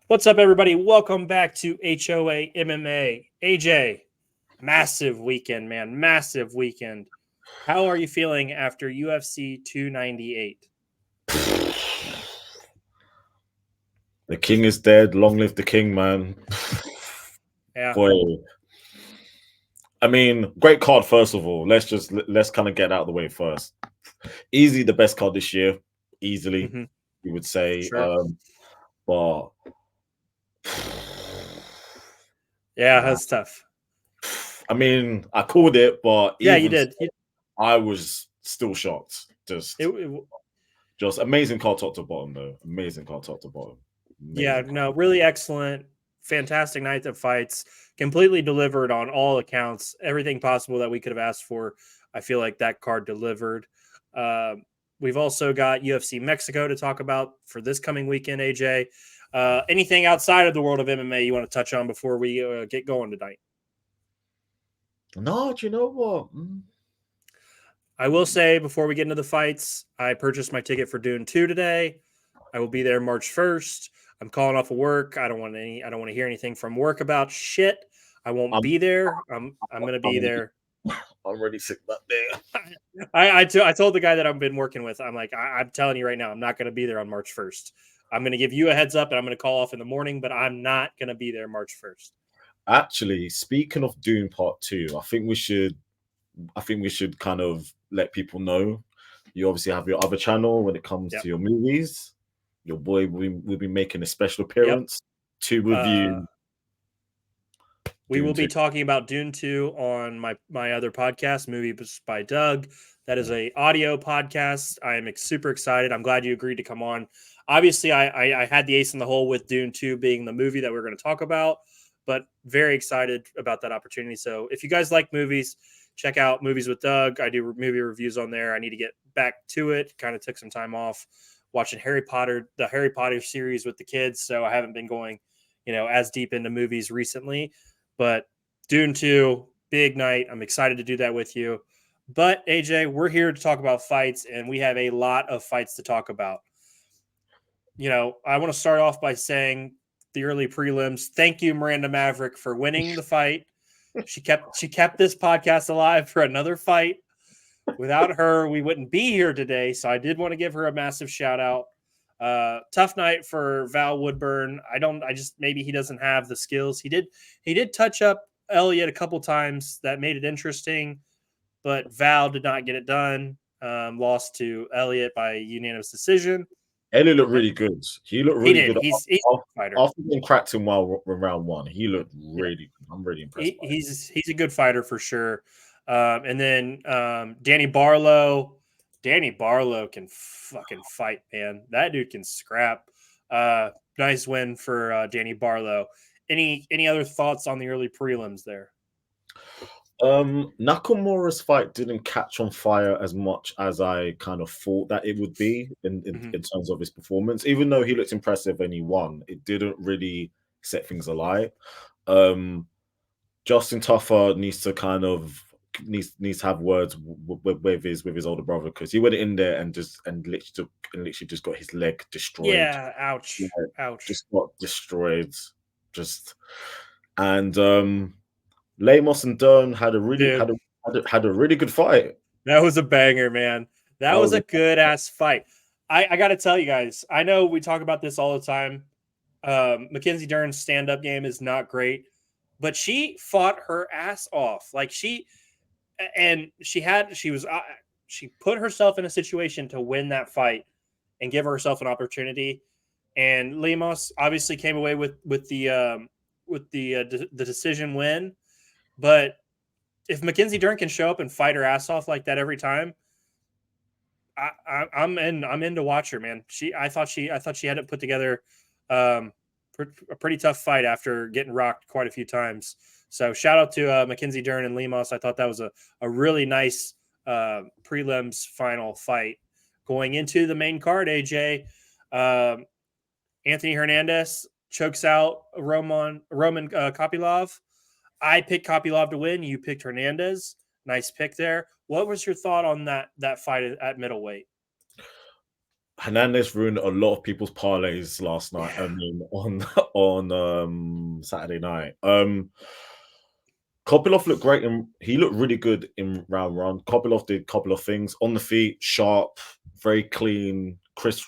What's up, everybody? Welcome back to HOA MMA. AJ, massive weekend, man. Massive weekend. How are you feeling after UFC 298? The king is dead. Long live the king, man. Yeah. Boy. I mean, great card, first of all. Let's kind of get out of the way first. Easily the best card this year. Easily, you would say. Sure. But Yeah, that's tough. I mean, I called it, but yeah, you did. I was still shocked. Just amazing card top to bottom, though. Amazing card top to bottom. Really excellent. Fantastic night of fights. Completely delivered on all accounts. Everything possible that we could have asked for. I feel like that card delivered. We've also got UFC Mexico to talk about for this coming weekend, AJ. Anything outside of the world of MMA you want to touch on before we get going tonight? No, do you know what? I will say before we get into the fights, I purchased my ticket for Dune 2 today. I will be there March 1st. I'm calling off of work. I don't want to hear anything from work about shit. I won't be there. I'm going to be there. I'm already sick that day. I told the guy that I've been working with, I'm like, I'm telling you right now, I'm not going to be there on March 1st. I'm going to give you a heads up and I'm going to call off in the morning, but I'm not going to be there March 1st. Actually, speaking of Dune Part 2, I think we should kind of let people know. You obviously have your other channel when it comes to your movies. Your boy will be making a special appearance to review. We will be talking about Dune 2 on my other podcast, Movies by Doug. That is a audio podcast. I am super excited. I'm glad you agreed to come on. Obviously, I had the ace in the hole with Dune 2 being the movie that we're going to talk about, but very excited about that opportunity. So if you guys like movies, check out Movies with Doug. I do movie reviews on there. I need to get back to it. Kind of took some time off watching the Harry Potter series with the kids. So I haven't been going, as deep into movies recently. But Dune 2, big night. I'm excited to do that with you. But AJ, we're here to talk about fights, and we have a lot of fights to talk about. I want to start off by saying the early prelims. Thank you, Miranda Maverick, for winning the fight. She kept this podcast alive for another fight. Without her, we wouldn't be here today. So I did want to give her a massive shout out. Tough night for Val Woodburn. Maybe he doesn't have the skills. He did touch up Elliott a couple times that made it interesting, but Val did not get it done. Lost to Elliott by unanimous decision. Elliott looked really good. He looked really good. He's a fighter. After being cracked in round one, he looked really good. I'm really impressed. He's a good fighter for sure. And then Danny Barlow. Danny Barlow can fucking fight, man. That dude can scrap. Nice win for Danny Barlow. Any other thoughts on the early prelims there? Nakamura's fight didn't catch on fire as much as I kind of thought that it would be in terms of his performance. Even though he looked impressive and he won, it didn't really set things alight. Justin Tuffer needs to kind of needs to have words with his older brother, because he went in there and literally just got his leg destroyed. Yeah, ouch. Ouch. Just got destroyed. And Lemos and Dern had a really good fight. That was a banger, man. That was a good ass fight. I got to tell you guys, I know we talk about this all the time. Mackenzie Dern's stand-up game is not great, but she fought her ass off. Like she put herself in a situation to win that fight and give herself an opportunity. And Lemos obviously came away with the decision win. But if Mackenzie Dern can show up and fight her ass off like that every time, I'm in to watch her, man. I thought she had it put together. A pretty tough fight after getting rocked quite a few times. So shout out to Mackenzie Dern and Lemos. I thought that was a really nice prelims final fight. Going into the main card, AJ, Anthony Hernandez chokes out Roman Kopylov. I picked Kopylov to win. You picked Hernandez. Nice pick there. What was your thought on that fight at middleweight? Hernandez ruined a lot of people's parlays last night. Yeah. I mean, on Saturday night. Kopylov looked great, and he looked really good in round one. Kopylov did a couple of things on the feet, sharp, very clean, Chris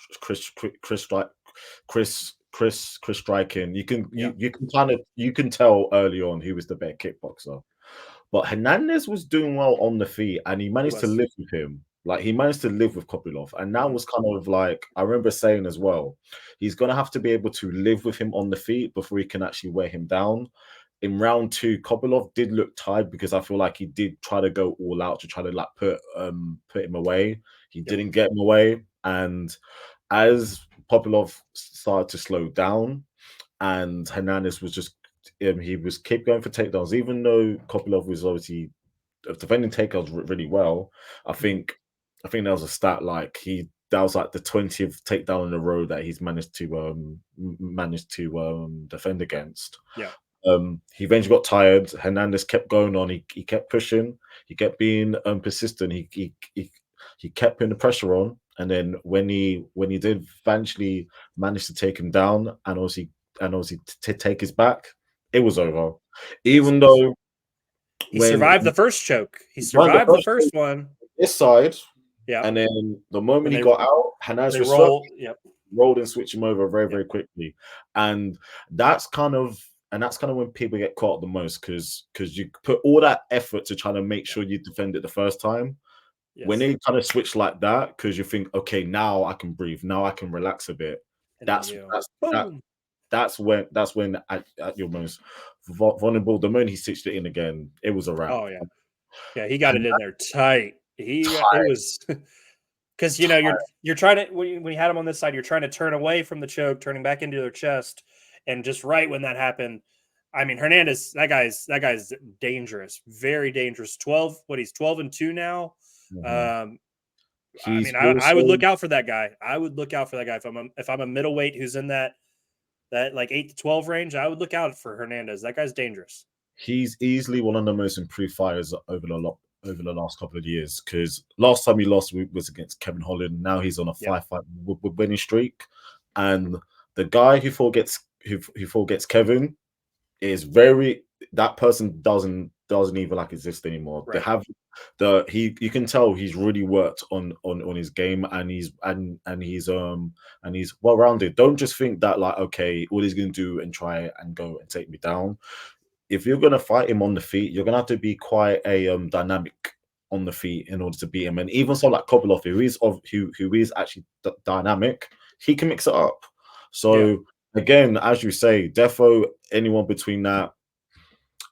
striking. You can you can tell early on who was the better kickboxer. But Hernandez was doing well on the feet, and he managed to live with him. Like he managed to live with Kopylov, and that was kind of like I remember saying as well. He's gonna have to be able to live with him on the feet before he can actually wear him down. In round two, Kopylov did look tired because I feel like he did try to go all out to try to like put him away. He didn't get him away, and as Kopylov started to slow down, and Hernandez was just he was keep going for takedowns, even though Kopylov was obviously defending takedowns really well. I think that was a stat like that was like the 20th takedown in a row that he's managed to defend against. Yeah. He eventually got tired. Hernandez kept going on. He kept pushing. He kept being persistent. He kept putting the pressure on. And then when he did eventually manage to take him down and obviously take his back, it was over. Even though he survived the first choke, he survived the first one. This side, yeah. And then the moment he got out, Hernandez rolled and switched him over very quickly, and that's kind of when people get caught the most because you put all that effort to try to make sure you defend it the first time. Yes. When they kind of switch like that, because you think, okay, now I can breathe, now I can relax a bit. That's when at your most vulnerable, the moment he stitched it in again, it was a wrap. Oh yeah, he got it in there tight. It was because you're trying to when you had him on this side, you're trying to turn away from the choke, turning back into their chest, and just right when that happened, I mean Hernandez, that guy's dangerous, very dangerous. He's 12-2 now. I mean, I would look out for that guy. I would look out for that guy if I'm a middleweight who's in that like 8 to 12 range. I would look out for Hernandez. That guy's dangerous. He's easily one of the most improved fighters over the last couple of years. Because last time he lost was against Kevin Holland. Now he's on a 5-fight winning streak, and the guy who forgets Kevin is that person doesn't even like exist anymore. Right. They have you can tell he's really worked on his game, and he's well rounded. Don't just think that like, okay, all he's gonna do and try and go and take me down. If you're gonna fight him on the feet, you're gonna have to be quite a dynamic on the feet in order to beat him. And even so, like Kopylov, who is actually dynamic, he can mix it up. So again, as you say, defo anyone between that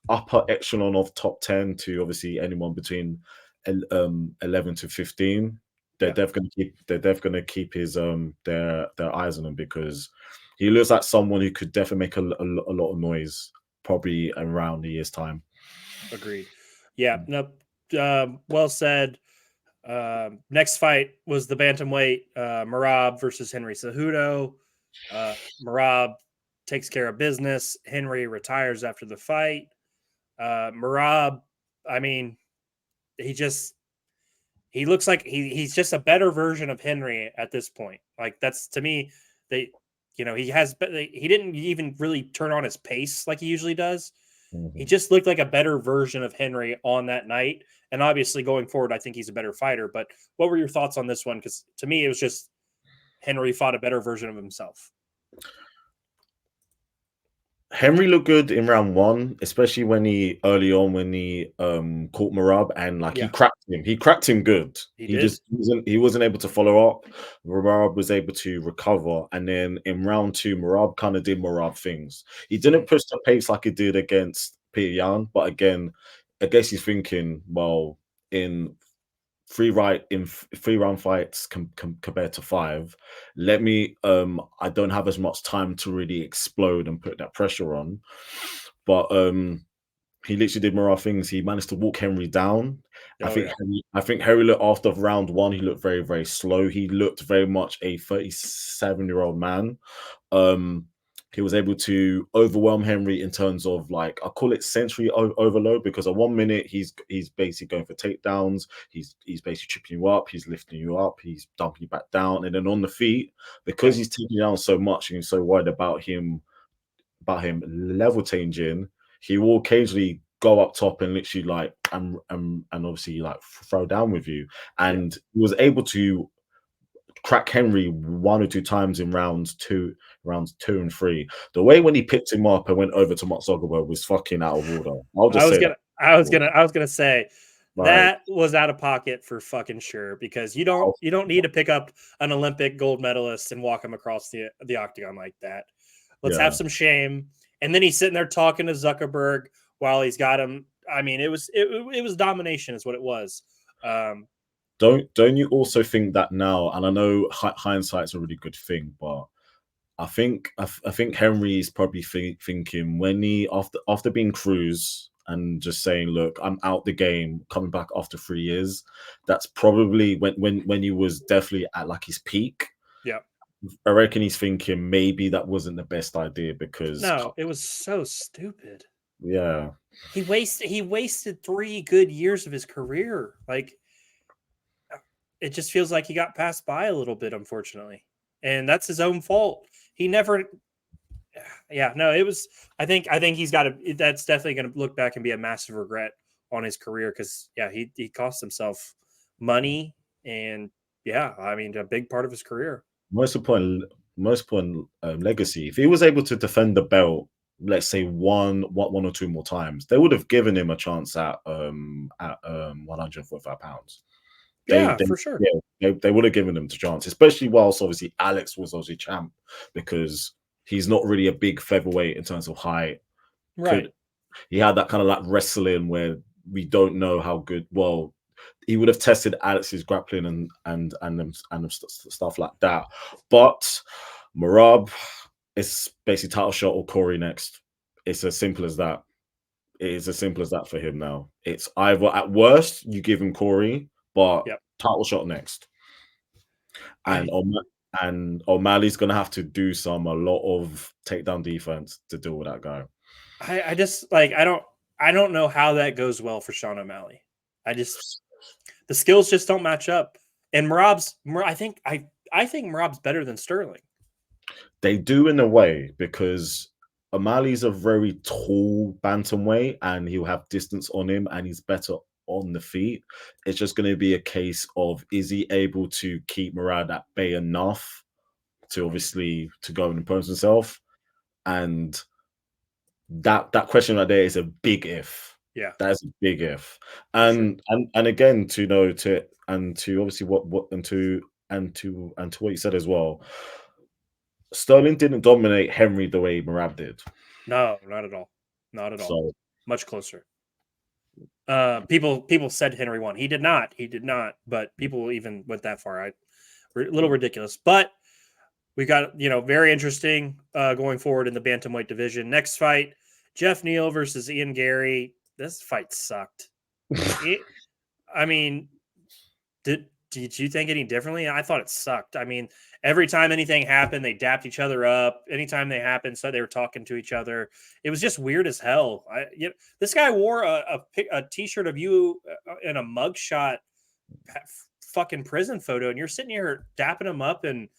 upper echelon of top 10 to obviously anyone between 11 to 15, they're definitely gonna keep his their eyes on him, because he looks like someone who could definitely make a lot of noise probably around a year's time. Agreed. Yeah. No. Well said. Next fight was the bantamweight Merab versus Henry Cejudo. Merab takes care of business. Henry retires after the fight. Merab, I mean, he looks like he's just a better version of Henry at this point. Like that's, to me, he didn't even really turn on his pace like he usually does. Mm-hmm. He just looked like a better version of Henry on that night. And obviously going forward, I think he's a better fighter. But what were your thoughts on this one? Because to me, it was just Henry fought a better version of himself. Henry looked good in round one, especially when he caught Merab and he cracked him. He cracked him good. He wasn't able to follow up. Merab was able to recover, and then in round two, Merab kind of did Merab things. He didn't push the pace like he did against Peter Yan, but again, I guess he's thinking, well, in three round fights compared to 5, let me I don't have as much time to really explode and put that pressure on. But he literally did more things. He managed to walk Henry down. I think Henry looked, after round one, he looked very, very slow. He looked very much a 37-year-old man. He was able to overwhelm Henry in terms of like I call it sensory overload because at 1 minute he's basically going for takedowns, he's basically tripping you up, he's lifting you up, he's dumping you back down, and then on the feet because he's taking you down so much and you're so worried about him level changing, he will occasionally go up top and literally like and obviously like throw down with you, and he was able to crack Henry 1 or 2 times in rounds two and three. The way when he picked him up and went over to Matsogaba was fucking out of order. I'll just say I was gonna say like, that was out of pocket for fucking sure because you don't need to pick up an Olympic gold medalist and walk him across the octagon like that. Let's have some shame. And then he's sitting there talking to Zuckerberg while he's got him. I mean, it was domination, is what it was. Don't you also think that now? And I know hindsight's a really good thing, but I think Henry's probably thinking when he after being Cruz and just saying, "Look, I'm out the game, coming back after 3 years." That's probably when he was definitely at like his peak. Yeah, I reckon he's thinking maybe that wasn't the best idea because it was so stupid. Yeah, he wasted 3 good years of his career. Like, it just feels like he got passed by a little bit, unfortunately, and that's his own fault. He never. Yeah, no, it was. I think he's got to. That's definitely going to look back and be a massive regret on his career because he cost himself money and I mean a big part of his career. Most important legacy. If he was able to defend the belt, let's say one or two more times, they would have given him a chance at 145 pounds. For sure. Yeah, they would have given him the chance, especially whilst obviously Alex was obviously champ because he's not really a big featherweight in terms of height. Right. He had that kind of like wrestling where we don't know how good. Well, he would have tested Alex's grappling and stuff like that. But Merab, it's basically title shot or Corey next. It's as simple as that. It is as simple as that for him now. It's either at worst you give him Corey, but title shot next. And O'Malley's gonna have to do a lot of takedown defense to deal with that guy. I just like I don't know how that goes well for Sean O'Malley. The skills just don't match up. And I think Merab's better than Sterling. They do in a way because O'Malley's a very tall bantamweight and he'll have distance on him and he's better on the feet. It's just going to be a case of is he able to keep Merab at bay enough to obviously to go and impose himself? And that question right there is a big if. Yeah, that's a big if. And again to obviously what you said as well. Sterling didn't dominate Henry the way Merab did. No, not at all. Not at all. So, much closer. People said Henry won. He did not. But people even went that far. A little ridiculous. But we got very interesting going forward in the bantamweight division. Next fight, Jeff Neal versus Ian Gary. This fight sucked. I mean, did you think any differently? I thought it sucked. I mean, every time anything happened, they dapped each other up. Anytime they happened, so they were talking to each other. It was just weird as hell. This guy wore a T-shirt of you in a mugshot fucking prison photo, and you're sitting here dapping him up and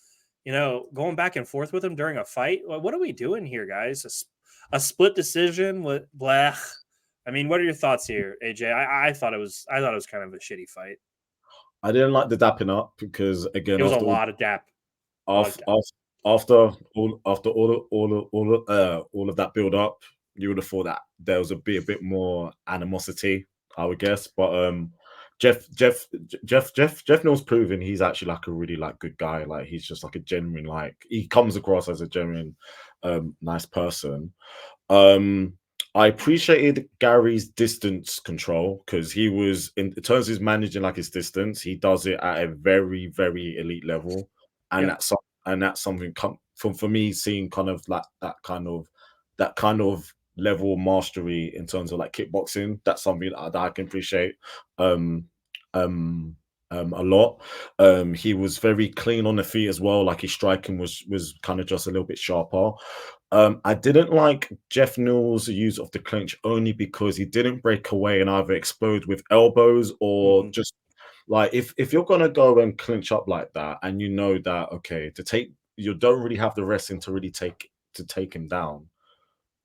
going back and forth with him during a fight. What are we doing here, guys? A split decision with blah. I mean, what are your thoughts here, AJ? I thought it was kind of a shitty fight. I didn't like the dapping up because again, it was a lot of dap. After all of that build up, you would have thought that there was a bit more animosity, I would guess. But Jeff Neal's proven he's actually like a really like good guy. Like he's just like a genuine he comes across as a genuine nice person. I appreciated Gary's distance control because he was in terms of his managing like his distance, he does it at a very, very elite level. And that's something for me seeing kind of like that kind of level of mastery in terms of like kickboxing. That's something that I can appreciate. a lot. He was very clean on the feet as well. Like his striking was kind of just a little bit sharper. I didn't like Jeff Neal's use of the clinch only because he didn't break away and either explode with elbows or just like if you're gonna go and clinch up like that and you know that okay to take you don't really have the wrestling to really take him down.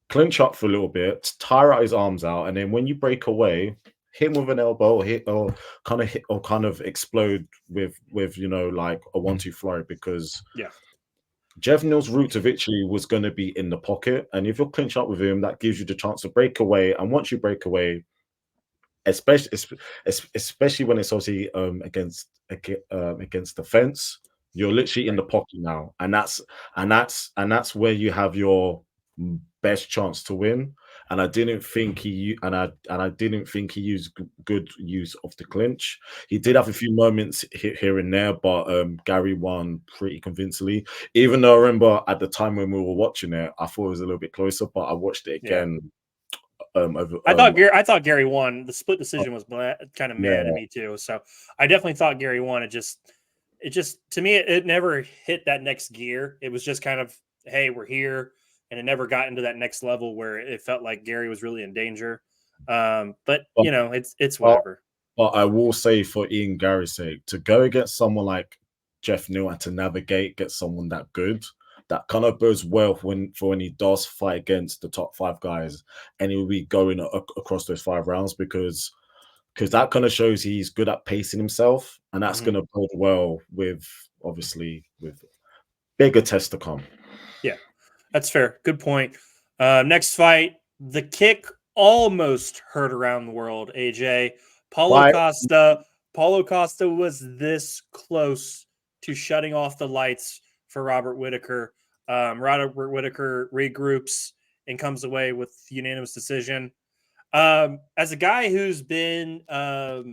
Clinch up for a little bit, tire out his arms out, and then when you break away, hit him with an elbow, hit or kind of explode with like a 1-2 flurry because Yeah. Jeff Neal's route to victory was going to be in the pocket, and if you're clinch up with him, that gives you the chance to break away. And once you break away, especially when it's obviously against the fence, you're literally in the pocket now, and that's where you have your best chance to win. And I didn't think I didn't think he used good use of the clinch. He did have a few moments here and there, but Gary won pretty convincingly. Even though I remember at the time when we were watching it, I thought it was a little bit closer, but I watched it again. I thought Gary won. The split decision was kind of mad yeah. to me too. So I definitely thought Gary won. It just to me it never hit that next gear. It was just kind of, hey, we're here, and it never got into that next level where it felt like Gary was really in danger. But you know, it's whatever. But I will say, for Ian Gary's sake, to go against someone like Jeff Neal and to navigate, get someone that good, that kind of bodes well when he does fight against the top 5 guys, and he will be going across those 5 rounds because that kind of shows he's good at pacing himself, and that's going to bode well with bigger tests to come. Yeah, that's fair. Good point. Next fight, the kick almost heard around the world. AJ, Paulo Costa was this close to shutting off the lights for Robert Whittaker. Robert Whittaker regroups and comes away with unanimous decision. As a guy who's been a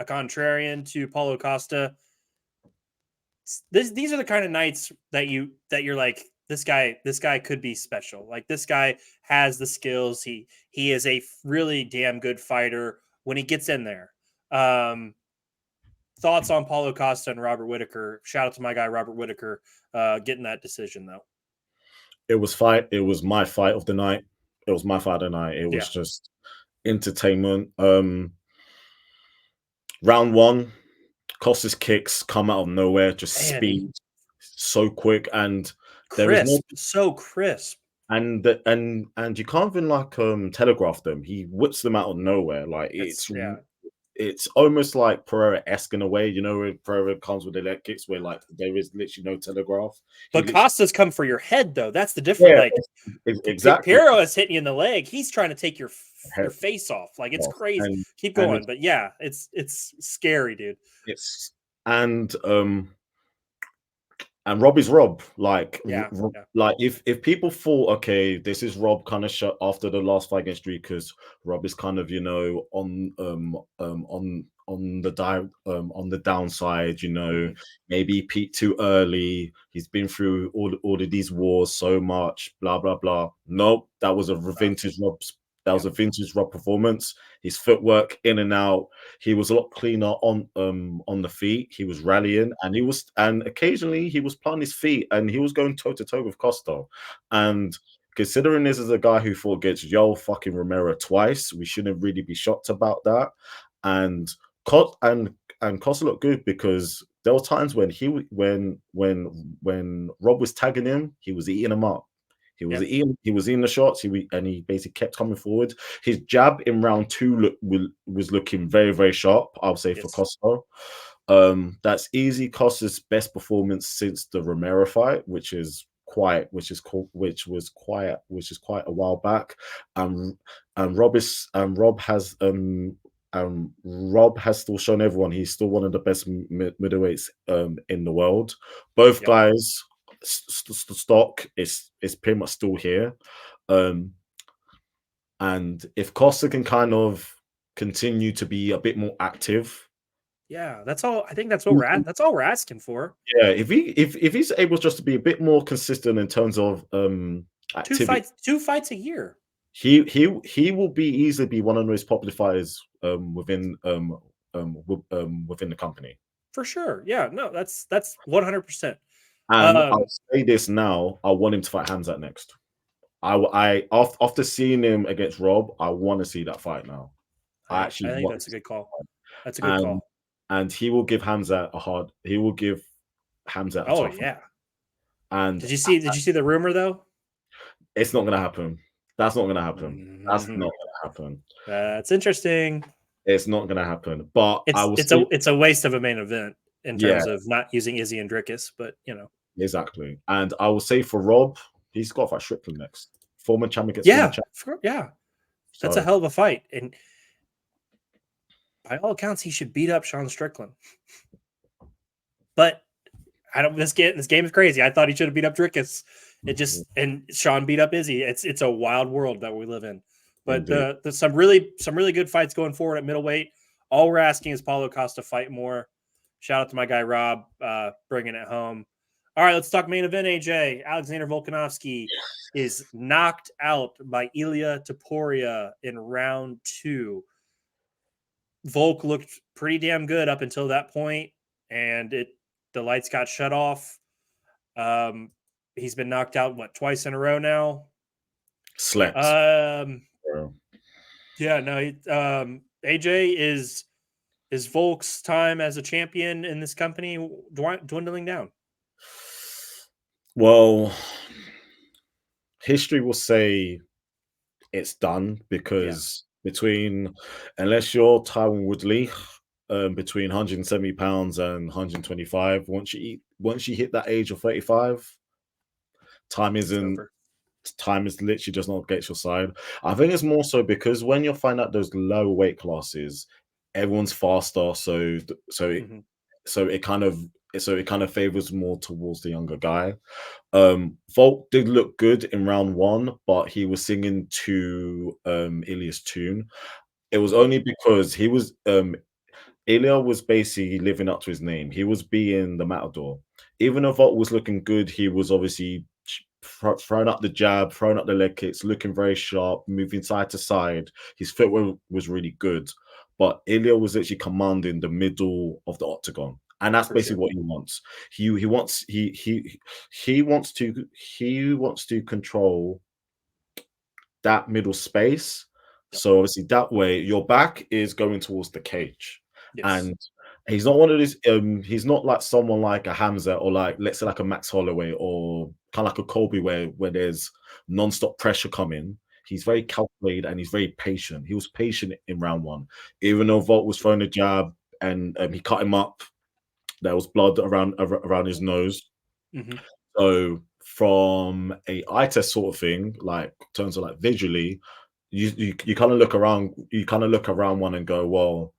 contrarian to Paulo Costa, these are the kind of nights that you're like, this guy could be special. Like, this guy has the skills. He is a really damn good fighter when he gets in there. Thoughts on Paulo Costa and Robert Whittaker? Shout out to my guy Robert Whittaker getting that decision though. It was my fight of the night. It was my fight of the night. It was just entertainment. Round 1, Costa's kicks come out of nowhere, just speed so quick, and there is so crisp. And you can't even like telegraph them. He whips them out of nowhere. Like it's almost like Pereira-esque in a way, you know, where Pereira comes with the leg kicks where like there is literally no telegraph. But Costa's come for your head though. That's the difference. Exactly. Pereira is hitting you in the leg. He's trying to take your face off. Like, it's crazy. Keep going. But yeah, it's scary, dude. And Rob is Rob. Like if people thought, okay, this is Rob kind of shut after the last fight against Drew, because Rob is kind of, you know, on the downside, you know, maybe he peaked too early. He's been through all of these wars so much, blah blah blah. Nope, that was a vintage Rob. That was a vintage Rob performance. His footwork in and out. He was a lot cleaner on the feet. He was rallying, and occasionally he was planting his feet, and he was going toe to toe with Costa. And considering this is a guy who fought against Yoel fucking Romero twice, we shouldn't really be shocked about that. And Costa looked good because there were times when when Rob was tagging him, he was eating him up. He was eating the shots. He basically kept coming forward. His jab in round 2 was looking very, very sharp, I would say, for Costa. That's easy Costa's best performance since the Romero fight, which is quite a while back. Rob has still shown everyone he's still one of the best middleweights in the world. Both guys. Stock is pretty much still here, and if Costa can kind of continue to be a bit more active, that's all. I think that's what we're asking for. Yeah, if he's able just to be a bit more consistent in terms of activity. two fights a year, he will easily be one of the most popular fighters within the company. For sure. Yeah. No, that's 100%. And I'll say this now: I want him to fight Hamzat next. After seeing him against Rob, I want to see that fight now. I think want that's a good call. That's a good and call. and he will give Hamzat a hard. He will give Hamzat a Oh tough. yeah. And Did you see the rumor though? it's not gonna happen. That's not gonna happen. That's Mm-hmm. not gonna happen. That's interesting. It's not gonna happen. But I will say, it's a waste of a main event in yeah, terms of not using Izzy and Drickus, but exactly. And I will say for Rob, he's got to fight Strickland next. Former champion against former yeah, champion. yeah, that's a So hell of a fight, and by all accounts, he should beat up Sean Strickland. But I don't. This game is crazy. I thought he should have beat up Drickus. It just and Sean beat up Izzy. It's a wild world that we live in. But the some really good fights going forward at middleweight. All we're asking is Paulo Costa fight more. Shout out to my guy Rob bringing it home. All right, let's talk main event. AJ Alexander Volkanovski is knocked out by Illa Topuria in round 2. Volk looked pretty damn good up until that point, and the lights got shut off. He's been knocked out twice in a row now. Slept. Yeah, no. AJ is Volk's time as a champion in this company dwindling down? Well, history will say it's done because unless you're Tyron Woodley, between 170 pounds and 125, once you hit that age of 35, time is literally just not against your side. I think it's more so because when you find out those lower weight classes, everyone's faster, so it kind of favors more towards the younger guy. Volk did look good in round 1, but he was singing to Ilya's tune. It was only because he was Ilya was basically living up to his name. He was being the matador. Even though Volk was looking good, he was obviously throwing up the jab, throwing up the leg kicks, looking very sharp, moving side to side. His footwork was really good, but Ilya was actually commanding the middle of the octagon, and that's basically what he wants. He wants to control that middle space. So obviously that way your back is going towards the cage. Yes. And he's not one of these, he's not like someone like a Hamza or like, let's say like a Max Holloway or kind of like a Colby where there's non-stop pressure coming. He's very calculated and he's very patient. He was patient in round 1. Even though Volk was throwing a jab and he cut him up, there was blood around his nose. So from a eye test sort of thing, like in terms of like visually, you kind of look around one and go, well,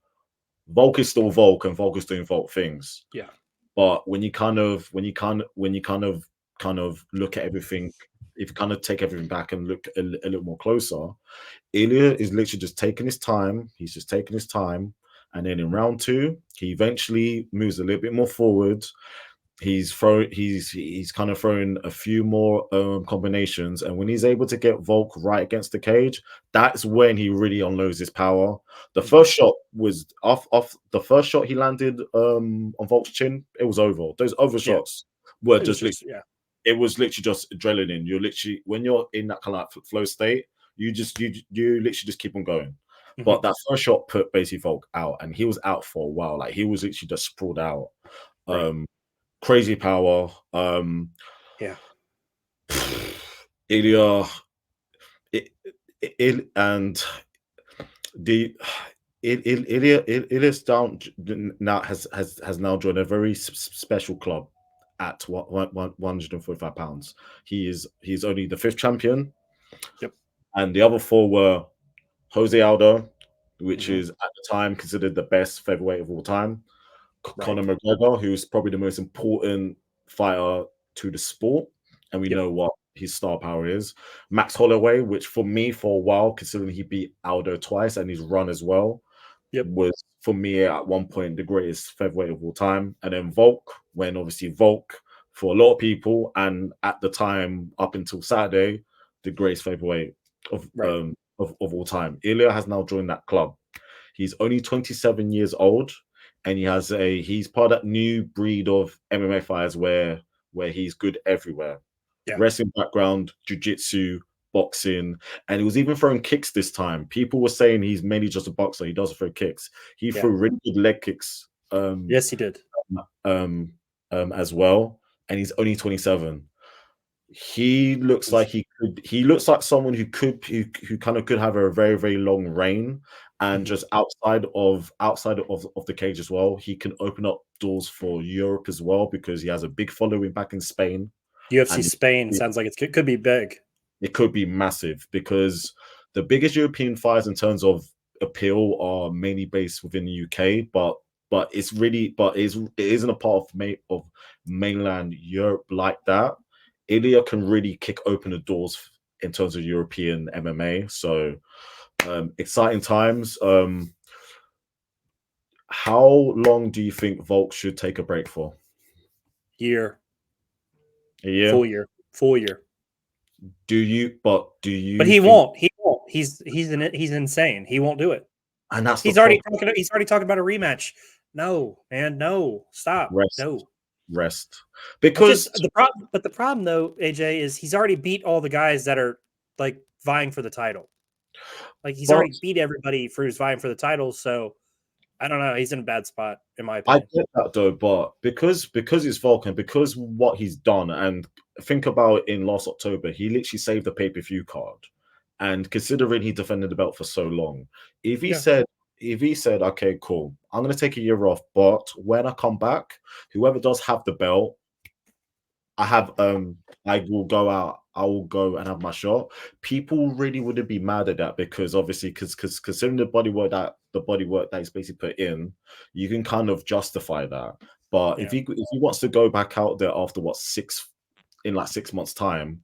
Volk is still Volk and Volk is doing Volk things. Yeah. But when you kind of look at everything, if you kind of take everything back and look a little more closer, Ilya is literally just taking his time. He's just taking his time. And then in round 2, he eventually moves a little bit more forward. He's kind of throwing a few more combinations, and when he's able to get Volk right against the cage, that's when he really unloads his power. The first shot was off the first shot he landed on Volk's chin. It was over. Those other shots were it was literally just adrenaline. You're literally, when you're in that kind of like flow state, you literally just keep on going. But that first shot put basically Volk out, and he was out for a while. Like he was literally just sprawled out. Crazy power. Ilya, Ilya's down now has now joined a very special club at 145 pounds. He's only the 5th champion. Yep. And the other 4 were Jose Aldo, which is at the time considered the best featherweight of all time. Conor McGregor, who's probably the most important fighter to the sport, and we know what his star power is. Max Holloway, which for me for a while, considering he beat Aldo twice and he's run as well, was for me at one point the greatest featherweight of all time. And then Volk, when obviously Volk for a lot of people, and at the time up until Saturday, the greatest featherweight of all time. Ilya has now joined that club. He's only 27 years old. and he's part of that new breed of MMA fighters where he's good everywhere. Yeah. Wrestling background, jiu-jitsu, boxing, and he was even throwing kicks this time. People were saying he's mainly just a boxer. He doesn't throw kicks. He threw really good leg kicks. Yes, he did. As well, and he's only 27. He looks like he looks like someone who kind of could have a very, very long reign, and just outside of the cage as well. He can open up doors for Europe as well because he has a big following back in Spain. UFC Spain sounds like it could be big. It could be massive because the biggest European fighters in terms of appeal are mainly based within the UK, but it isn't a part of mainland Europe like that. Ilya can really kick open the doors in terms of European MMA. So exciting times. How long do you think Volk should take a break for? Year. A year? Full year. Do you? But he won't. He won't. He's insane. He won't do it. And that's he's already talking about a rematch. No, man, no, stop. Rest. Because the problem though, AJ, is he's already beat all the guys that are like vying for the title. Like he's already beat everybody who's vying for the title. So I don't know. He's in a bad spot, in my opinion. I get that though, but because it's Vulcan, because what he's done, and think about in last October, he literally saved the pay-per-view card. And considering he defended the belt for so long, if he said, okay, cool, I'm gonna take a year off, but when I come back, whoever does have the belt, I will go out. I will go and have my shot. People really wouldn't be mad at that because obviously, because considering the bodywork that he's basically put in, you can kind of justify that. But if he wants to go back out there after 6 months time,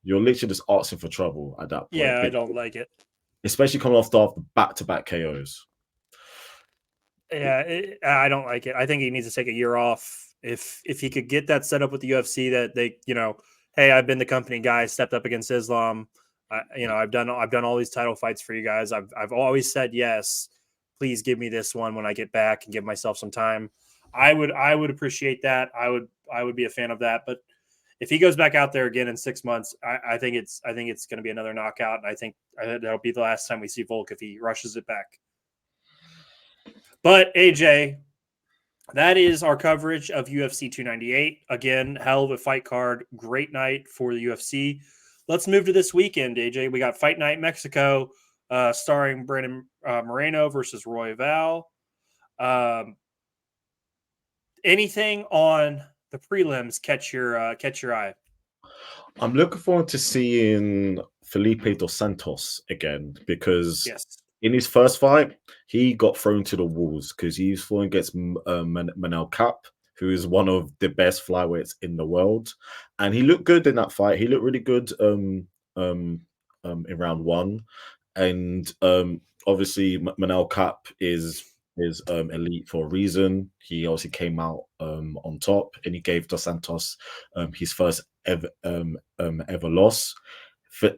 you're literally just asking for trouble at that point. Yeah, I don't like it, especially coming off the back-to-back KOs. Yeah, I don't like it. I think he needs to take a year off. If he could get that set up with the UFC, that they, hey, I've been the company guy, stepped up against Islam. I've done all these title fights for you guys. I've always said yes. Please give me this one when I get back and give myself some time. I would appreciate that. I would be a fan of that. But if he goes back out there again in 6 months, I think it's going to be another knockout. And I think that'll be the last time we see Volk if he rushes it back. But AJ, that is our coverage of UFC 298. Again, hell of a fight card. Great night for the UFC. Let's move to this weekend, AJ. We got Fight Night Mexico, starring Brandon Moreno versus Roy Val. Anything on the prelims catch your eye? I'm looking forward to seeing Felipe dos Santos again because in his first fight, he got thrown to the walls because he was fought against Manel Cap, who is one of the best flyweights in the world. And he looked good in that fight. He looked really good in round one. And obviously, Manel Cap is elite for a reason. He obviously came out on top, and he gave Dos Santos his first ever loss.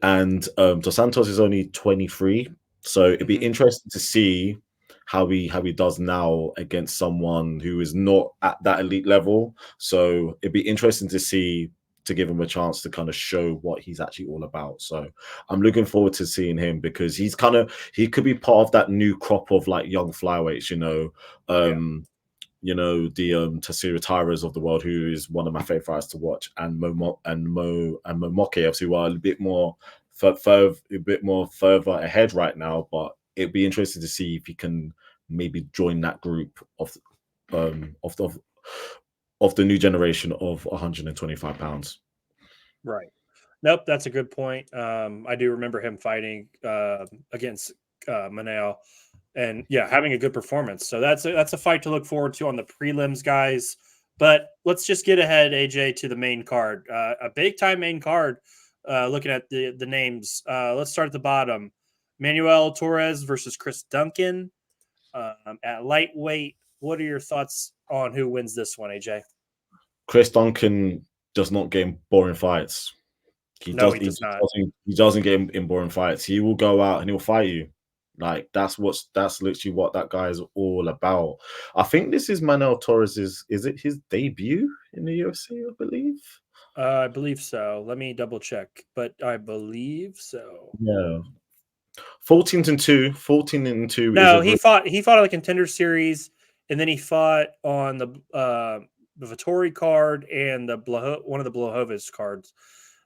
And Dos Santos is only 23. So it'd be interesting to see how he does now against someone who is not at that elite level. So it'd be interesting to give him a chance to kind of show what he's actually all about. So I'm looking forward to seeing him because he could be part of that new crop of like young flyweights, the Tassira Tyrers of the world, who is one of my favorite fighters to watch, and Mo Moke, obviously, who are a bit more further ahead right now, but it'd be interesting to see if he can maybe join that group of the new generation of 125 pounds. Right. Nope, that's a good point. I do remember him fighting against Manel, and having a good performance. So that's a fight to look forward to on the prelims, guys. But let's just get ahead, AJ, to the main card. A big time main card. Looking at the names, let's start at the bottom. Manuel Torres versus Chris Duncan at lightweight. What are your thoughts on who wins this one, AJ? Chris Duncan does not get in boring fights. He doesn't get in boring fights. He will go out and he'll fight you. Like that's literally what that guy is all about. I think this is Manuel Torres's. Is it his debut in the UFC? I believe. I believe so. Let me double check, but I believe so. Yeah. 14-2. 14-2 is No, a he fought on the Contender Series, and then he fought on the Vittori card and one of the Blachowicz cards.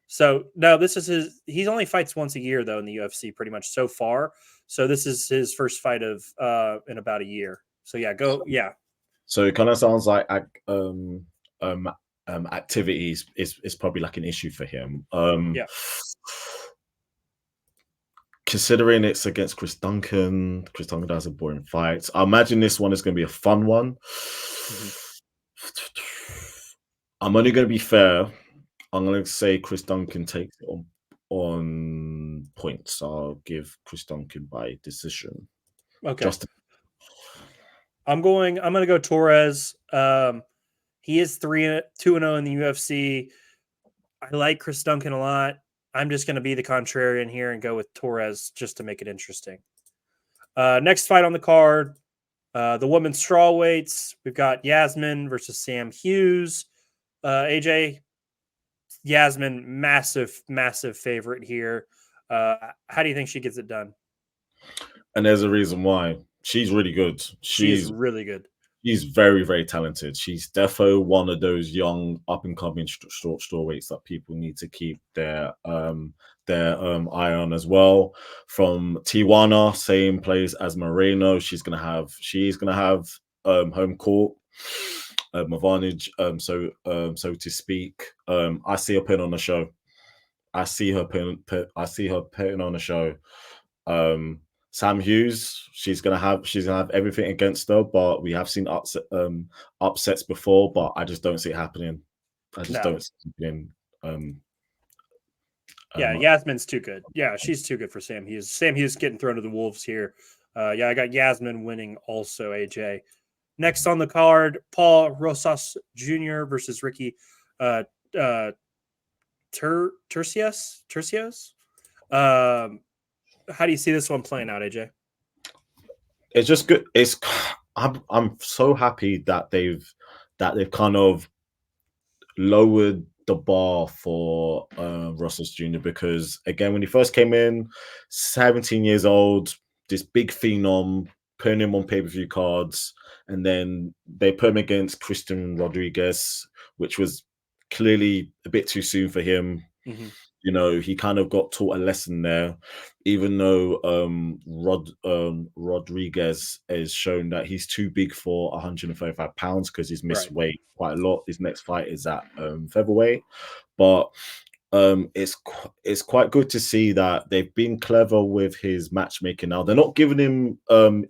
So no, this is his. He only fights once a year though in the UFC, pretty much so far. So this is his first fight of in about a year. So yeah, So it kind of sounds like activities is probably like an issue for him. Yeah. Considering it's against Chris Duncan has a boring fight. I imagine this one is going to be a fun one. Mhm. I'm only going to be fair. I'm going to say Chris Duncan takes it on points. I'll give Chris Duncan by decision. Okay. I'm going to go Torres. He is 2-0 in the UFC. I like Chris Duncan a lot. I'm just going to be the contrarian here and go with Torres just to make it interesting. Next fight on the card, the women's strawweights. We've got Yasmin versus Sam Hughes. AJ, Yasmin, massive favorite here. How do you think she gets it done? And there's a reason why. She's really good. She's really good. She's very talented. She's defo one of those young up and coming short strawweights that people need to keep their eye on as well. From Tijuana, same place as Moreno. She's gonna have home court advantage, so to speak. I see her putting on a show. I see her putting on a show. Sam Hughes, she's gonna have everything against her, but we have seen upsets before, but I just don't see it happening. Don't see it happening. Yasmin's too good. Yeah, she's too good for Sam Hughes. Sam Hughes getting thrown to the wolves here. I got Yasmin winning also, AJ. Next on the card, Paul Rosas Jr. versus Ricky Tercios. How do you see this one playing out, AJ? It's just good. I'm so happy that they've kind of lowered the bar for Rosas Jr. because again, when he first came in, 17 years old, this big phenom, putting him on pay-per-view cards, and then they put him against Christian Rodrigues, which was clearly a bit too soon for him. Mm-hmm. You know, he kind of got taught a lesson there, even though Rodrigues has shown that he's too big for 135 pounds because he's missed weight quite a lot. His next fight is at featherweight, but it's quite good to see that they've been clever with his matchmaking. Now they're not giving him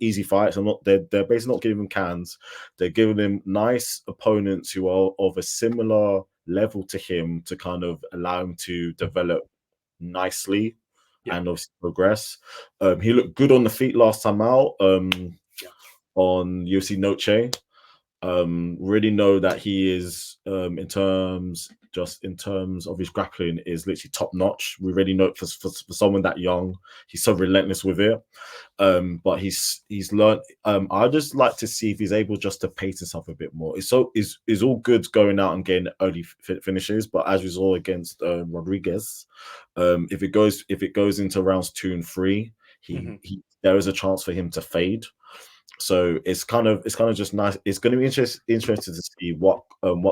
easy fights. They're basically not giving him cans. They're giving him nice opponents who are of a similar level to him to kind of allow him to develop nicely and obviously progress. He looked good on the feet last time out on UFC Noche. Really know that he is in terms of his grappling is literally top notch. We really know for someone that young, he's so relentless with it. But he's learned. I just like to see if he's able just to pace himself a bit more. It's all good going out and getting early finishes, but as we saw against Rodrigues, if it goes into rounds 2 and 3, there is a chance for him to fade. So it's kind of just nice. It's going to be interesting to see what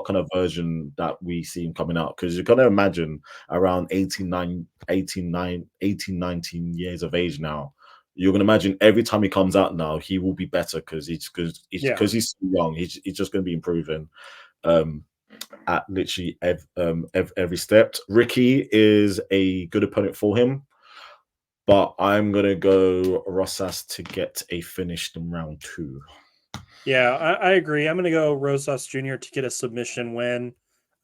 kind of version that we see him coming out, because you're going to imagine around 18, 19 years of age now. You're going to imagine every time he comes out now, he will be better because he's so young. He's just going to be improving at literally every step. Ricky is a good opponent for him, but I'm going to go Rosas to get a finish in round 2. Yeah, I agree. I'm going to go Rosas Jr. to get a submission win.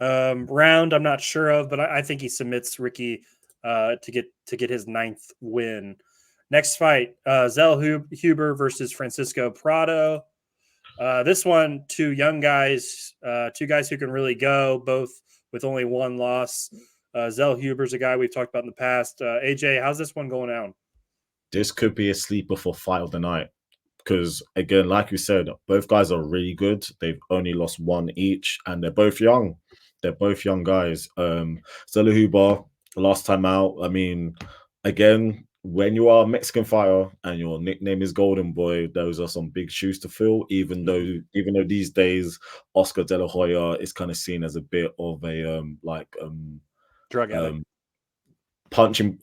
Round, I'm not sure of, but I think he submits Ricky to get his 9th win. Next fight, Zell Huber versus Francisco Prado. This one, two young guys, two guys who can really go, both with only one loss. Zell Huber's a guy we've talked about in the past. AJ, how's this one going out? this could be a sleeper for fight of the night. Because again, like you said, both guys are really good. They've only lost one each, and they're both young. They're both young guys. Stella Huber, last time out. I mean, again, when you are a Mexican fighter and your nickname is Golden Boy, those are some big shoes to fill. Even though these days Oscar De La Hoya is kind of seen as a bit of a drug addict. Punching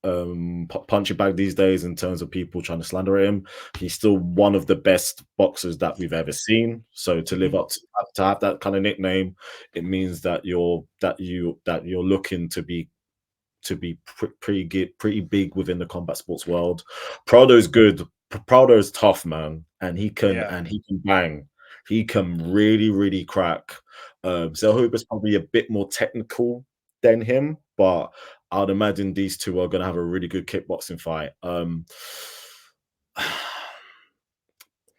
punching bag these days in terms of people trying to slander him. He's still one of the best boxers that we've ever seen. So to live up to have that kind of nickname, it means that you're looking to be pretty big within the combat sports world. Prado's good. Prado's tough, man, and he can bang. He can really crack. Zelhuber's probably a bit more technical than him, but I'd imagine these two are going to have a really good kickboxing fight.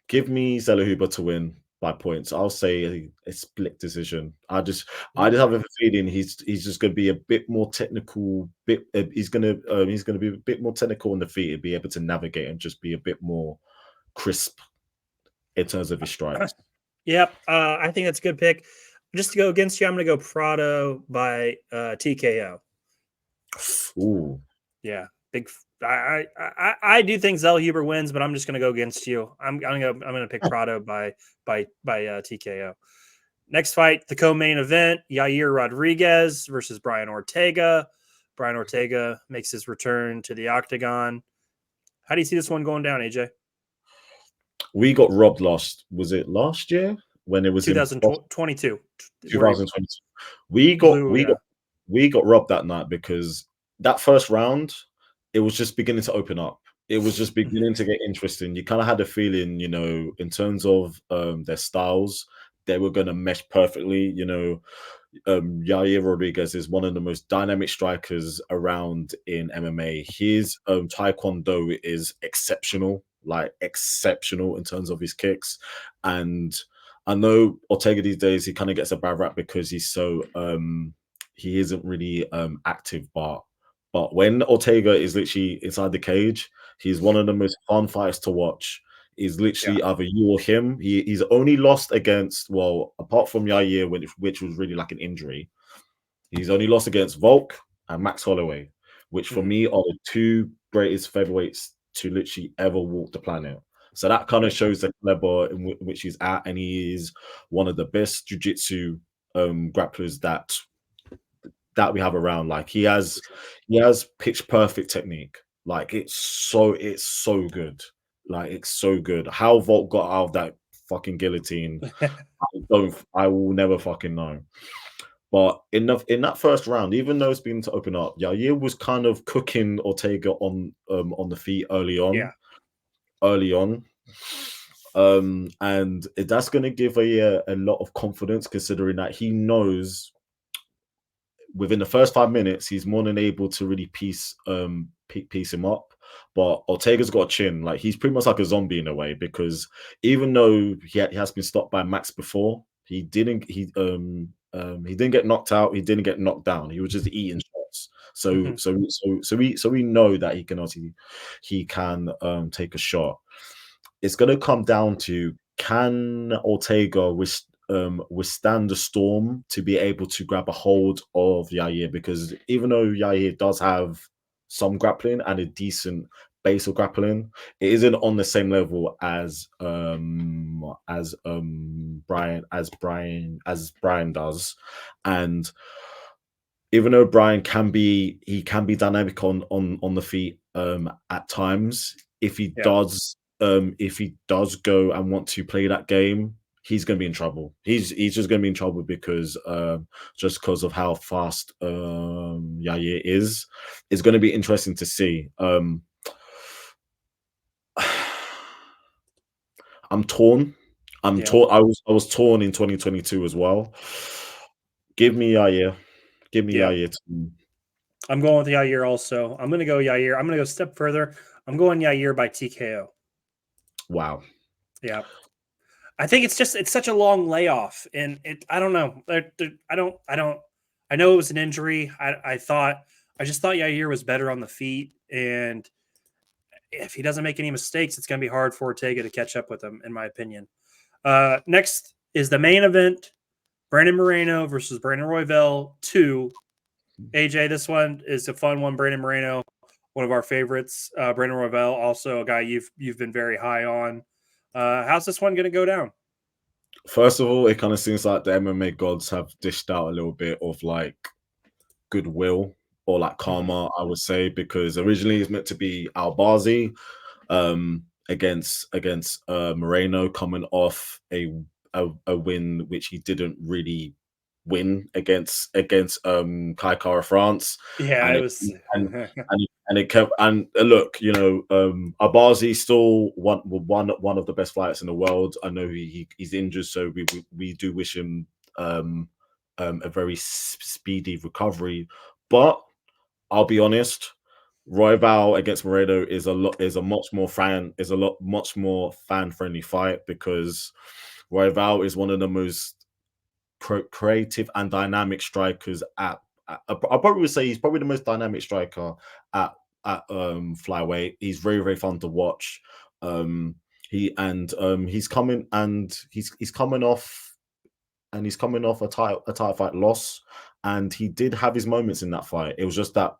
Give me Zelhuber to win by points. I'll say a split decision. I just have a feeling he's just going to be a bit more technical. He's going to be a bit more technical on the feet and be able to navigate and just be a bit more crisp in terms of his strikes. Yep, I think that's a good pick. Just to go against you, I'm going to go Prado by TKO. Ooh, yeah, big. I do think Zelhuber wins, but I'm just going to go against you. I'm going to pick Prado by TKO. Next fight, the co-main event: Yair Rodrigues versus Brian Ortega. Brian Ortega makes his return to the octagon. How do you see this one going down, AJ? We got robbed was it last year when it was 2022? 2022. We got robbed that night because that first round, it was just beginning to open up. It was just beginning to get interesting. You kind of had a feeling, in terms of their styles, they were going to mesh perfectly. Yair Rodrigues is one of the most dynamic strikers around in MMA. His taekwondo is exceptional, in terms of his kicks. And I know Ortega these days, he kind of gets a bad rap because he's so he isn't really active, but when Ortega is literally inside the cage, he's one of the most fun fighters to watch. He's literally either you or him. He's only lost against, well, apart from Yair, which was really like an injury, he's only lost against Volk and Max Holloway, which for me are the two greatest featherweights to literally ever walk the planet. So that kind of shows the level in which he's at, and he is one of the best jiu-jitsu grapplers that we have around. Like he has pitch perfect technique. Like it's so good. Like it's so good. How Volk got out of that fucking guillotine, I will never fucking know. But in that first round, even though it's been to open up, Yair was kind of cooking Ortega on the feet early on. And that's going to give a lot of confidence, considering that he knows within the first 5 minutes he's more than able to really piece him up. But Ortega's got a chin. Like he's pretty much like a zombie in a way, because even though he has been stopped by Max before, he didn't get knocked out. He didn't get knocked down. He was just eating shots. So we know that he can take a shot. It's going to come down to, can Ortega withstand the storm to be able to grab a hold of Yair? Because even though Yair does have some grappling and a decent base of grappling, it isn't on the same level as Brian does. And even though Brian can be dynamic on the feet at times, if he does go and want to play that game, he's going to be in trouble. He's just going to be in trouble because of how fast Yair is. It's going to be interesting to see. I'm torn. I was torn in 2022 as well. Give me Yair. Yair. I'm going with Yair also. I'm going to go Yair. I'm going to go a step further. I'm going Yair by TKO. Wow. Yeah. I think it's such a long layoff, and I don't know. I know it was an injury. I just thought Yair was better on the feet, and if he doesn't make any mistakes, it's going to be hard for Ortega to catch up with him, in my opinion. Next is the main event: Brandon Moreno versus Brandon Royval 2. AJ, this one is a fun one. Brandon Moreno, one of our favorites. Brandon Royval, also a guy you've been very high on. How's this one going to go down? First of all, it kind of seems like the MMA gods have dished out a little bit of like goodwill or like karma, I would say, because originally it's meant to be Albazi against Moreno, coming off a win which he didn't really win against Kai Kara France. Yeah, And it it, was. and it kept, and look, you know, Albazi still one of the best fighters in the world. I know he's injured, so we do wish him a very speedy recovery. But I'll be honest, Royval against Moreno is a much more fan friendly fight, because Royval is one of the most creative and dynamic strikers at I probably would say he's probably the most dynamic striker at flyweight. He's very, very fun to watch. He's coming off a title fight loss, and he did have his moments in that fight. It was just that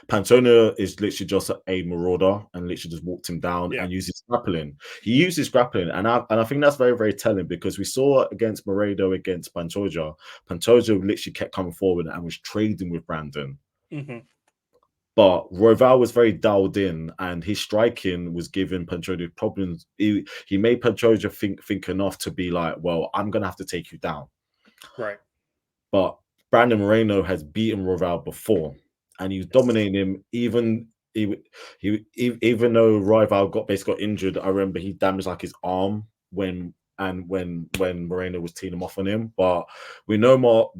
Pantona is literally just a marauder and literally just walked him down and uses grappling. He uses grappling, and I think that's very, very telling, because we saw against Moreno, against Pantoja literally kept coming forward and was trading with Brandon. But Royval was very dialed in, and his striking was giving Pantoja problems. He made Pantoja think enough to be like, well, I'm gonna have to take you down. Right. But Brandon Moreno has beaten Royval before, and he was dominating him. Even though Royval basically got injured, I remember he damaged like his arm when Moreno was teeing him off on him. But we know more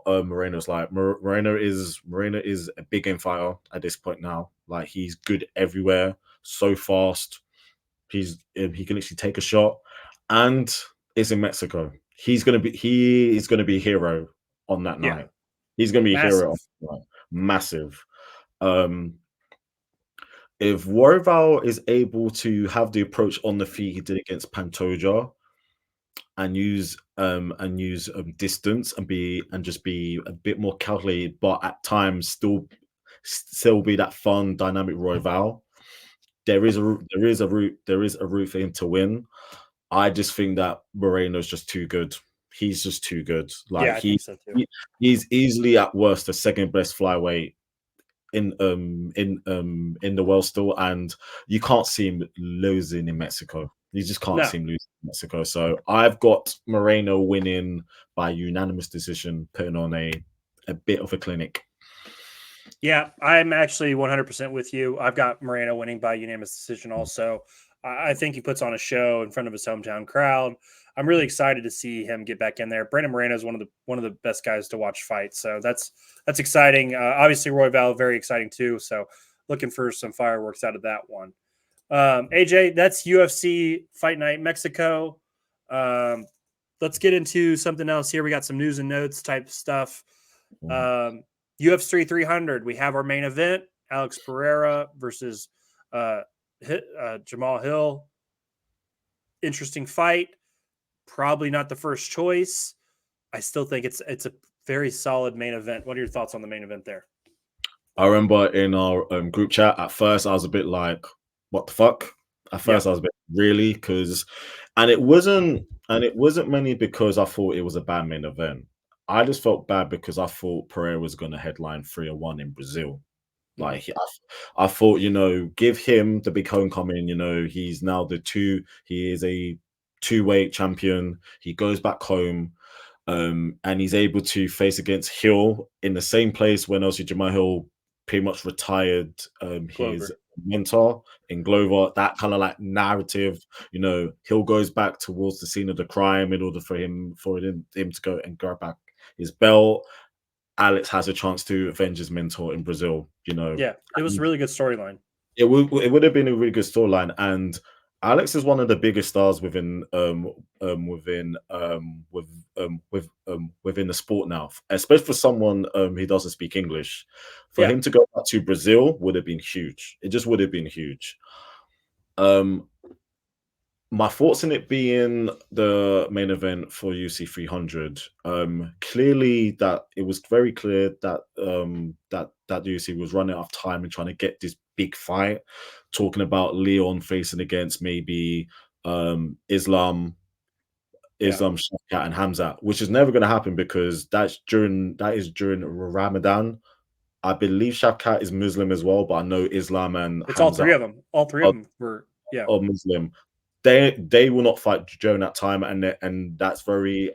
Moreno's like. Moreno is a big game fighter at this point now. Like, he's good everywhere, so fast. He can literally take a shot, and it's in Mexico. He is going to be a hero on that night. He's going to be a hero on that night. Massive. If Royval is able to have the approach on the feet he did against Pantoja, and use distance and just be a bit more calculated, but at times still be that fun, dynamic Royval, there is a route for him to win. I just think that Moreno's just too good. He's just too good. Like, I think so too. He's easily at worst the second best flyweight in the world still, and you can't see him losing in Mexico. You just can't see him losing in Mexico. So I've got Moreno winning by unanimous decision, putting on a bit of a clinic. Yeah, I'm actually 100% with you. I've got Moreno winning by unanimous decision also. I think he puts on a show in front of his hometown crowd. I'm really excited to see him get back in there. Brandon Moreno is one of the best guys to watch fight, so that's exciting. Obviously, Royval, very exciting too. So looking for some fireworks out of that one. AJ, that's UFC Fight Night Mexico. Let's get into something else here. We got some news and notes type stuff. UFC 300, we have our main event: Alex Pereira versus Jamal Hill. Interesting fight. Probably not the first choice. I still think it's a very solid main event. What are your thoughts on the main event there? I remember in our group chat, at first I was a bit like, what the fuck? At first I was a bit, really? And it wasn't mainly because I thought it was a bad main event. I just felt bad because I thought Pereira was going to headline 301 in Brazil. Like, I thought, give him the big homecoming. He's now he is a two-weight champion. He goes back home, and he's able to face against Hill in the same place when also Jamal Hill pretty much retired his mentor in Glover. That kind of like narrative, Hill goes back towards the scene of the crime in order for him to go and grab back his belt. Alex has a chance to avenge his mentor in Brazil. Yeah, it was a really good storyline. It would have been a really good storyline, and Alex is one of the biggest stars within the sport now, especially for someone who doesn't speak English. For him to go back to Brazil would have been huge. It just would have been huge. Um, my thoughts on it being the main event for UFC 300. Clearly, that it was very clear that that UFC was running out of time and trying to get this big fight. Talking about Leon facing against maybe Islam, Shafkat, and Hamzat, which is never going to happen because that is during Ramadan. I believe Shafkat is Muslim as well, but I know Islam and It's Hamzat all three of them. All three of them were Muslim. They will not fight during that time, and that's very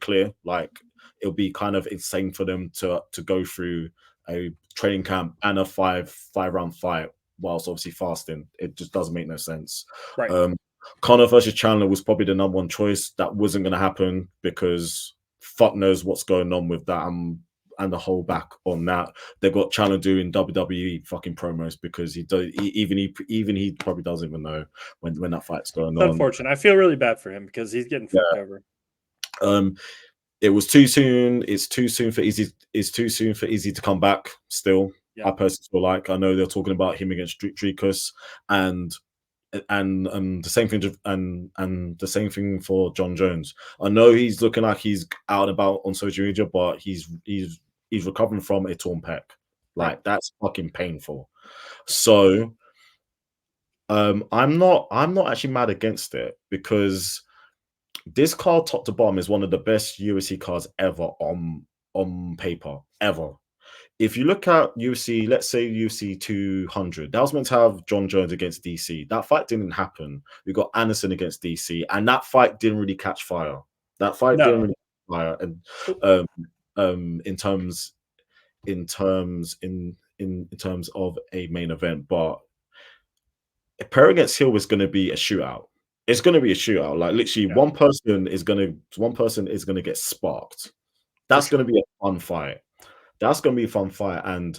clear. Like it'll be kind of insane for them to go through a training camp and a five round fight whilst obviously fasting. It just doesn't make no sense. right. Conor versus Chandler was probably the number one choice. That wasn't going to happen because fuck knows what's going on with that. And the whole back on that. They got Chandler doing WWE fucking promos because he probably doesn't even know when that fight's going It's on. unfortunate. I feel really bad for him because he's getting fucked over. It was too soon. It's too soon for Izzy. It's too soon for Izzy to come back. Still, I personally feel like I know they're talking about him against Dricus and the same thing and the same thing for John Jones. I know he's looking like he's out and about on social media, but he's recovering from a torn pec. Like that's fucking painful. So I'm not actually mad against it because this card top to bottom is one of the best UFC cards ever on paper ever. If you look at UFC, let's say UFC 200, that was meant to have John Jones against DC. That fight didn't happen. We got Anderson against DC, and that fight didn't really catch fire. That fight didn't really catch fire. And in terms of a main event, but Perry against Hill is going to be a shootout. It's going to be a shootout. Like literally, one person is going to get sparked. That's going to be a fun fight. That's going to be a fun fight. And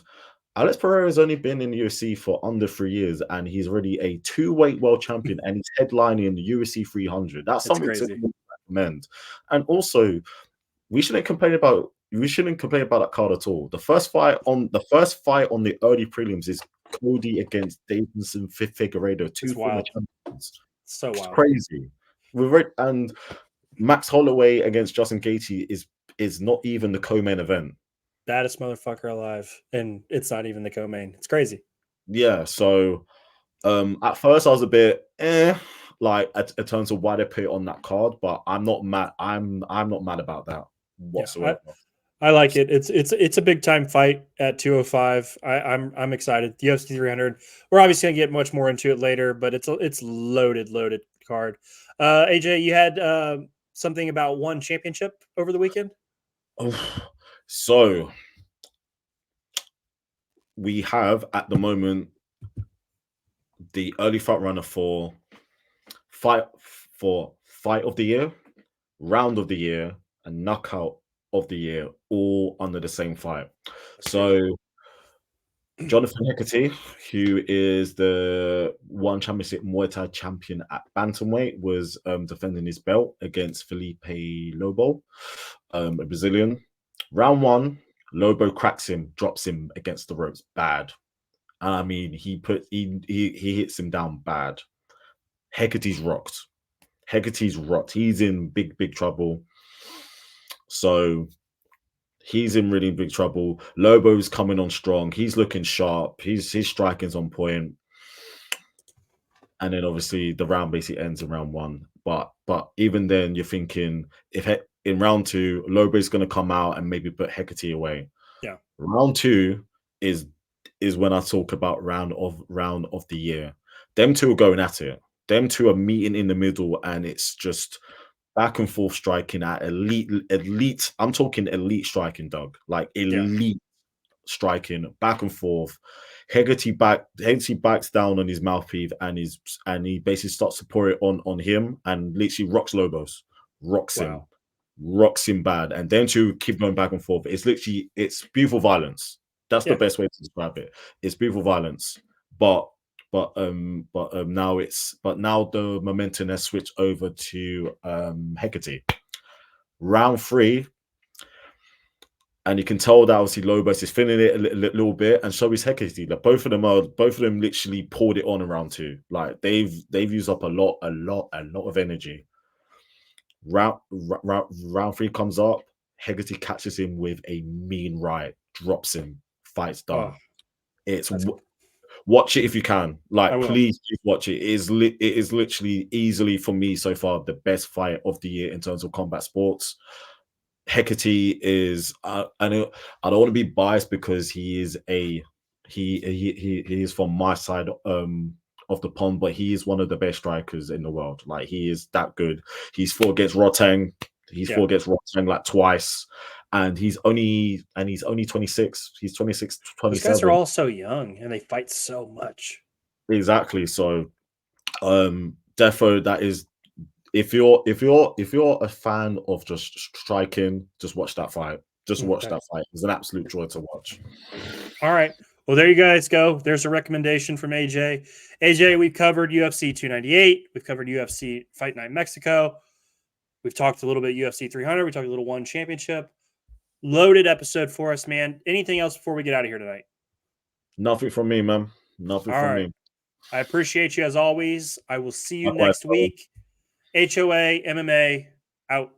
Alex Pereira's only been in the UFC for under 3 years, and he's already a 2-weight world champion, and he's headlining the UFC 300. That's something crazy to recommend. And also, we shouldn't complain about that card at all. The first fight on the early prelims is Cody against Davidson Figueiredo, two former champions. So wild. Crazy. And Max Holloway against Justin Gaethje is not even the co-main event. Baddest motherfucker alive, and it's not even the co-main. It's crazy. Yeah. So, at first I was a bit like in terms of why they put it on that card, but I'm not mad. I'm not mad about that whatsoever. I like it. It's a big time fight at 205. I'm excited. The UFC 300. We're obviously gonna get much more into it later, but it's loaded card. AJ, you had something about one championship over the weekend. So we have at the moment the early front runner for fight of the year, round of the year, and knockout of the year, all under the same fight. So Jonathan Hecate, who is the one championship Muay Thai champion at bantamweight, was defending his belt against Felipe Lobo, a Brazilian. Round one, Lobo cracks him, drops him against the ropes, bad. And I mean, he hits him down bad. Hecate's rocked. He's in big trouble. So he's in really big trouble. Lobo's coming on strong. He's looking sharp. His striking's on point. And then obviously the round basically ends in round one. But even then, you're thinking if in round two, Lobo's going to come out and maybe put Hecate away. Yeah. Round two is when I talk about round of the year. Them two are going at it. Them two are meeting in the middle, and it's just back and forth striking at elite. I'm talking elite striking, Doug. Like elite striking, back and forth. Hecate backs down on his mouthpiece, and he basically starts to pour it on him, and literally rocks Lobos, rocks him bad, and then to keep going back and forth. It's beautiful violence. That's the best way to describe it. It's beautiful violence, but now the momentum has switched over to Hecate. Round three, And you can tell that obviously Lobos is feeling it a little bit, and so is Hecate. Like both of them literally poured it on around 2. Like they've used up a lot of energy. Round 3 comes up, Hecate catches him with a mean right, drops him, fight's done. It's watch it if you can. Like, please watch it. It is literally easily for me so far the best fight of the year in terms of combat sports. Hecate is I don't want to be biased because he is from my side of the pond, but he is one of the best strikers in the world. Like, he is that good. He's fought against Rotang. Fought against Rotang like twice, and he's only 26. He's 26, 27. Those guys are all so young and they fight so much. Exactly. So defo, that is, if you're a fan of just striking, just watch that fight. Just watch that fight. It's an absolute joy to watch. All right. Well, there you guys go. There's a recommendation from AJ. AJ, we've covered UFC 298. We've covered UFC Fight Night Mexico. We've talked a little bit UFC 300. We talked a little One Championship. Loaded episode for us, man. Anything else before we get out of here tonight? Nothing from me, man. Nothing from me. I appreciate you as always. I will see you next week. HOA MMA out.